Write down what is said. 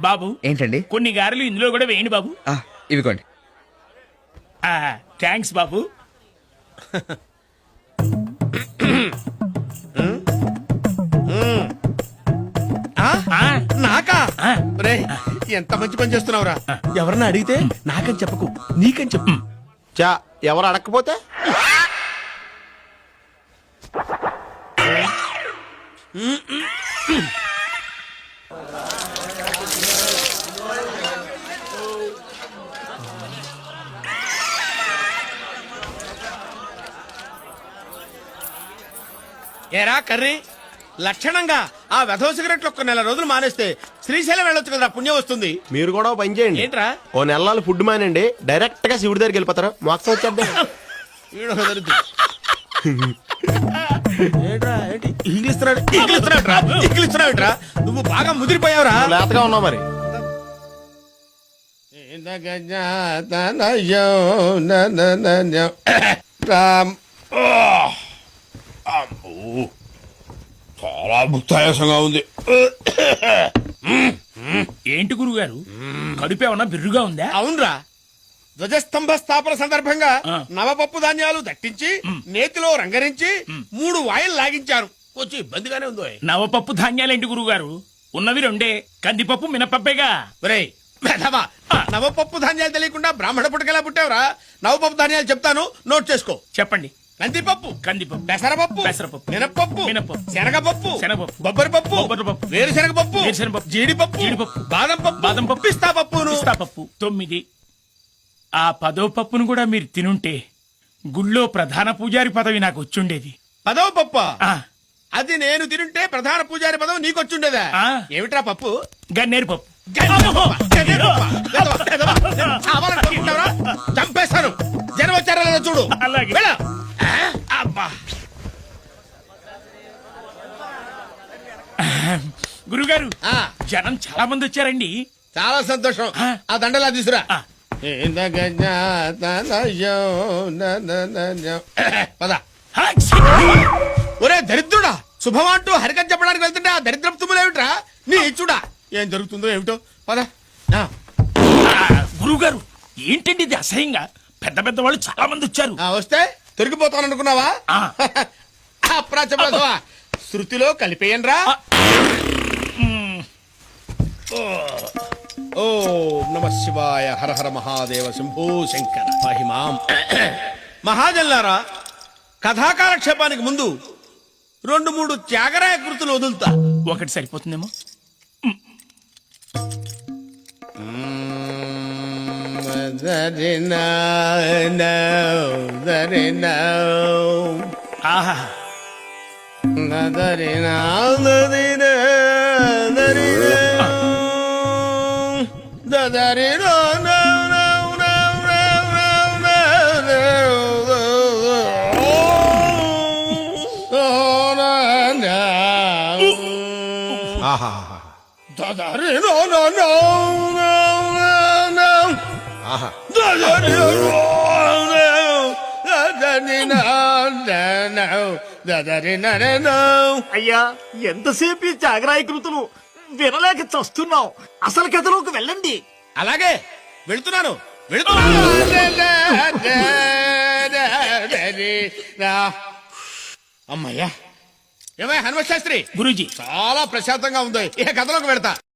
బాబు ఏంటండి? కొన్ని గారెలు ఇందులో కూడా వేయండి బాబు. ఇవిగోండి. థ్యాంక్స్ బాబు. నాకా? రే, ఎంత మంచి పని చేస్తున్నావురా. ఎవరన్నా అడిగితే నాకని చెప్పకు, నీకని చెప్పు. చా, ఎవరు అడగకపోతే ఏరా కర్రీ, లక్షణంగా ఆ వెధవ సిగరెట్లు ఒక్క నెల రోజులు మానేస్తే శ్రీశైలం వెళ్ళొచ్చు కదా, పుణ్యం వస్తుంది. మీరు కూడా పని చేయండి. ఏంట్రా? ఓ నెలలు ఫుడ్ మానండి, డైరెక్ట్ గా శివుడి దగ్గరికి వెళ్ళిపోతారు. మోక్షం వచ్చేద్దాం. నువ్వు బాగా ముదిరిపోయావురా. లేతగా ఉన్నావు మరి. చాలా భుక్తాయాసంగా ఉంది. ఏంటి గురుగారు, కడుపు ఏమన్నా బిర్రుగా ఉందా? అవునరా, ధ్వజస్తంభ స్థాపన సందర్భంగా నవపప్పు ధాన్యాలు దట్టించి నేతిలో రంగరించి 3 వాయిలు లాగించారు. కొంచెం ఇబ్బందిగానే ఉందో. నవపప్పు ధాన్యాలేంటి గురుగారు, ఉన్నవి 2 కందిపప్పు మినపప్పేగా. నవపప్పు ధాన్యాలు తెలియకుండా బ్రాహ్మణ పుట్టకెలా పుట్టావురా? నవపప్పు ధాన్యాలు చెప్తాను, నోట్ చేసుకో. చెప్పండి. కందిపప్పు, పెసరపప్పు, మినప్పప్పు, శనగపప్పు, బొబ్బరిపప్పు, వేరుశనగపప్పు, జీడిపప్పు, బాదం పప్పు, పిస్తా పప్పు. 9. ఆ 10వ పప్పును కూడా మీరు తినుంటే గుళ్ళో ప్రధాన పూజారి పదవి నాకు వచ్చుండేది. 10వ పప్పు? అది నేను తినుంటే ప్రధాన పూజారి పదవి నీకొచ్చుండేదా? ఏమిట్రా పప్పు? గన్నేరు పప్పు. చంపేస్తాను. జనం వచ్చారా లేదా చూడు. అలాగే. అబ్బా, గురుగారు, జనం చాలా మంది వచ్చారండి. చాలా సంతోషం. ఆ దండలా తీసురా. పద. ఒరే దరిద్రుడా, శుభమంటూ హరికథ చెప్పడానికి వెళ్తుంటే ఆ దరిద్రపు తుమ్ములేమిట్రా? నీ చూడా ఏం జరుగుతుందో ఏమిటో. పద. గురుగారు, ఏంటండి ఇది అసహ్యంగా? పెద్ద పెద్ద వాళ్ళు చాలా మంది వచ్చారు. వస్తే తొరిగిపోతాననుకున్నావా? అప్రాచపడవా, శృతిలో కలిపేయన్రా. ఓ నమ శివాయ, హర హర మహాదేవ, శంభో శంకర మహిమాం. మహాజన్లారా, కథాకాలక్షేపానికి ముందు 2-3 త్యాగరాయ కృతులు వదులుతా. ఒకటి సరిపోతుందేమో. ఆహా, అయ్యా, ఎంతసేపు జాగరాయి కృతులు వినలేక చస్తున్నాం. అసలు కథలోకి వెళ్ళండి. అలాగే వెళ్తున్నాను. అమ్మయ్యా. ఏమయ్య హనుమ శాస్త్రి, గురూజీ, చాలా ప్రశాంతంగా ఉంది. ఏ కథలోకి వెళ్తా.